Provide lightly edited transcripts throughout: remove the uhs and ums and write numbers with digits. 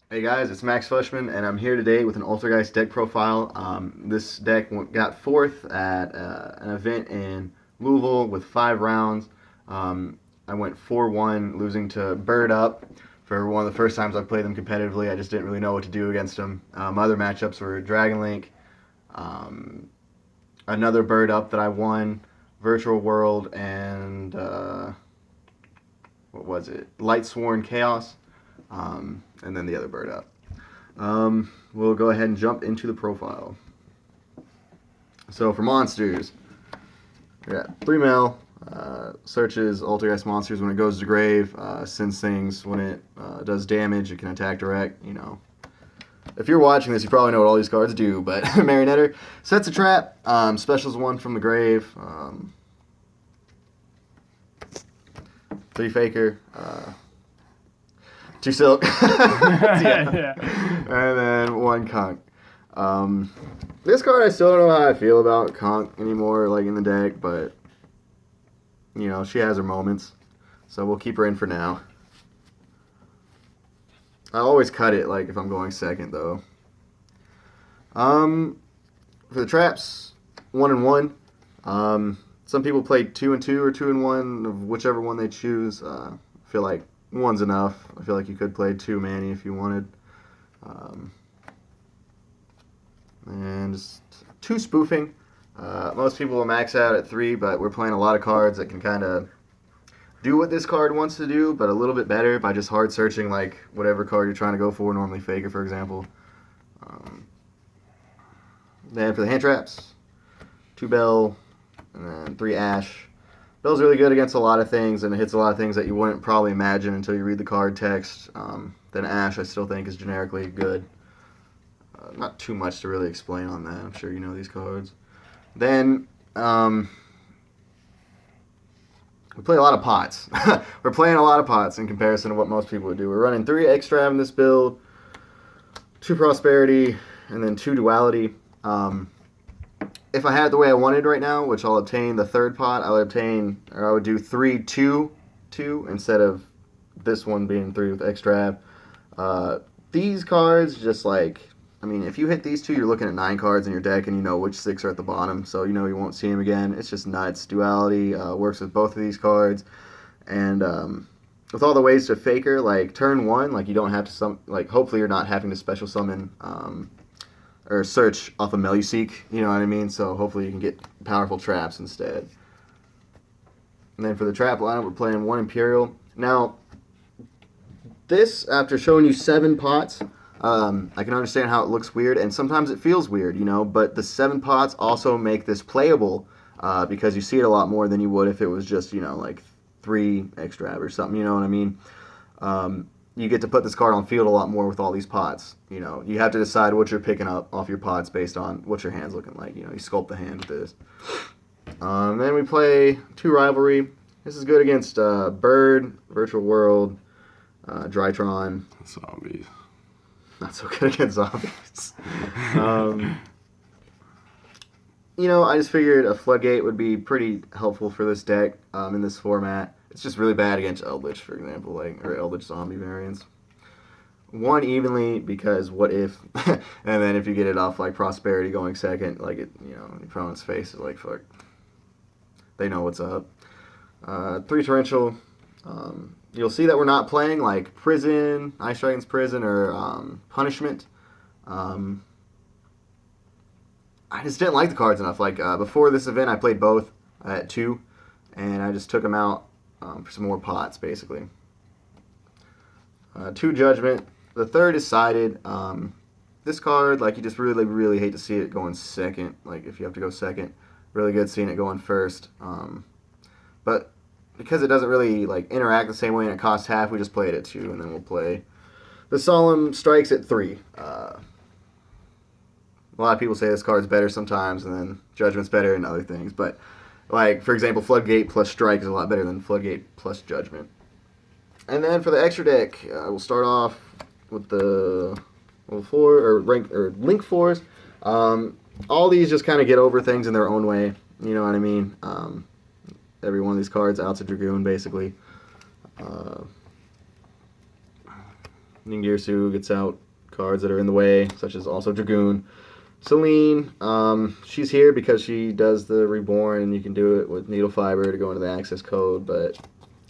Hey guys, it's Max Fleischmann, and I'm here today with an Altergeist deck profile. This deck got fourth at an event in Louisville with 5 rounds. I went 4-1, losing to Bird Up for one of the first times I've played them competitively. I just didn't really know what to do against them. My other matchups were Dragon Link, um, another Bird Up that I won, Virtual World, and what was it? Light Sworn Chaos, and then the other Bird Up. We'll go ahead and jump into the profile. So for monsters, we got 3 mil. Searches Altergeist monsters when it goes to grave. Sends things when it does damage. It can attack direct. You know, if you're watching this, you probably know what all these cards do. But Marionetter sets a trap. Specials one from the grave. 3 faker. 2 silk. Yeah. And then 1 conch. This card, I still don't know how I feel about conch anymore, like in the deck, but you know, she has her moments, so we'll keep her in for now. I always cut it, like if I'm going second, though. For the traps, 1 and 1. Some people play 2 and 2 or 2 and 1, whichever one they choose. I feel like 1's enough. I feel like you could play 2 Manny if you wanted. And just 2 spoofing. Most people will max out at 3, but we're playing a lot of cards that can kind of do what this card wants to do, but a little bit better by just hard searching, like whatever card you're trying to go for, normally Faker, for example. Then for the hand traps, 2 Bell, and then 3 Ash. Bell's really good against a lot of things, and it hits a lot of things that you wouldn't probably imagine until you read the card text. Then Ash, I still think, is generically good. Not too much to really explain on that. I'm sure you know these cards. Then we play a lot of pots. We're playing a lot of pots in comparison to what most people would do. We're running 3 extrav in this build, 2 prosperity, and then 2 duality. If I had it the way I wanted right now, which I'll obtain the 3rd pot, I would do 3 2 2 instead of this one being 3 with extrav. These cards just like, I mean, if you hit these 2, you're looking at 9 cards in your deck, and you know which 6 are at the bottom, so you know you won't see them again. It's just nuts. Duality works with both of these cards, and with all the ways to faker, like turn 1, like you don't have to hopefully you're not having to special summon or search off a Meluseek, you know what I mean? So hopefully you can get powerful traps instead. And then for the trap lineup, we're playing 1 Imperial. Now, this, after showing you 7 pots, I can understand how it looks weird, and sometimes it feels weird, you know, but the 7 pots also make this playable because you see it a lot more than you would if it was just, you know, like 3 extra or something, you know what I mean? You get to put this card on field a lot more with all these pots. You know, you have to decide what you're picking up off your pots based on what your hand's looking like. You know, you sculpt the hand with this. Then we play 2 Rivalry. This is good against Bird, Virtual World, Drytron. Zombies. Not so good against zombies. You know, I just figured a Floodgate would be pretty helpful for this deck in this format. It's just really bad against Eldlich, for example, or Eldlich zombie variants. 1 evenly because what if, and then if you get it off like Prosperity going second, like it, you know, your opponent's face is like fuck. They know what's up. 3 Torrential. You'll see that we're not playing like Prison, Ice Dragon's Prison, or Punishment. I just didn't like the cards enough. Like before this event, I played both at 2, and I just took them out for some more pots, basically. 2 Judgment. The 3rd is sided. This card, like, you just really, really hate to see it going second. Like, if you have to go second, really good seeing it going first. But because it doesn't really like interact the same way and it costs half, we just play it at 2, and then we'll play the Solemn Strikes at 3. A lot of people say this card's better sometimes, and then Judgment's better in other things. But, like, for example, Floodgate plus Strike is a lot better than Floodgate plus Judgment. And then for the extra deck, we'll start off with the level 4 or link 4s. All these just kind of get over things in their own way. You know what I mean? Every one of these cards out's a Dragoon, basically. Ningirsu gets out cards that are in the way, such as also Dragoon. Celine, she's here because she does the Reborn, and you can do it with Needle Fiber to go into the access code, but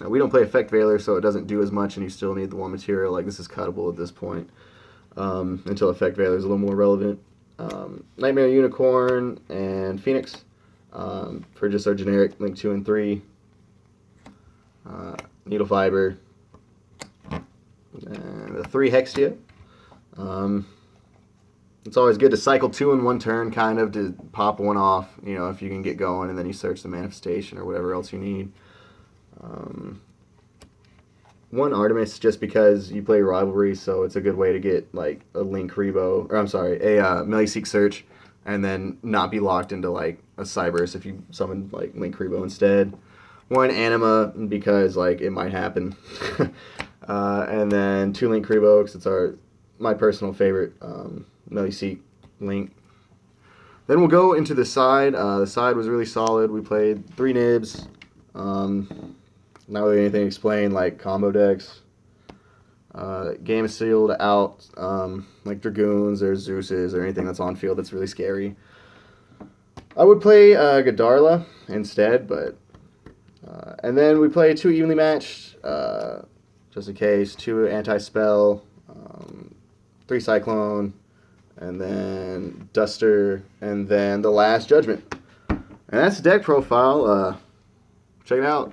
we don't play Effect Veiler, so it doesn't do as much, and you still need the one material. Like, this is cuttable at this point, until Effect Veiler is a little more relevant. Nightmare Unicorn and Phoenix for just our generic Link 2 and 3. Needle Fiber. And the 3 Hextia. It's always good to cycle 2 in one turn, kind of, to pop one off, you know, if you can get going, and then you search the manifestation or whatever else you need. 1 Artemis, just because you play Rivalry, so it's a good way to get, like, a Link Rebo, or I'm sorry, a Melee-Seek Search, and then not be locked into, like, a Cybers if you summon, like, Link Rebo instead. 1 Anima, because, like, it might happen. And then 2 Link Rebo, because it's my personal favorite Melee-Seek Link. Then we'll go into the side. The side was really solid. We played 3 Nibs. Not really anything to explain, like combo decks. Gamiciel to out, like Dragoons or Zeuses or anything that's on field that's really scary. I would play Gadarla instead, but... and then we play 2 evenly matched, just in case. 2 anti-spell, 3 Cyclone, and then Duster, and then the Last Judgment. And that's the deck profile. Check it out.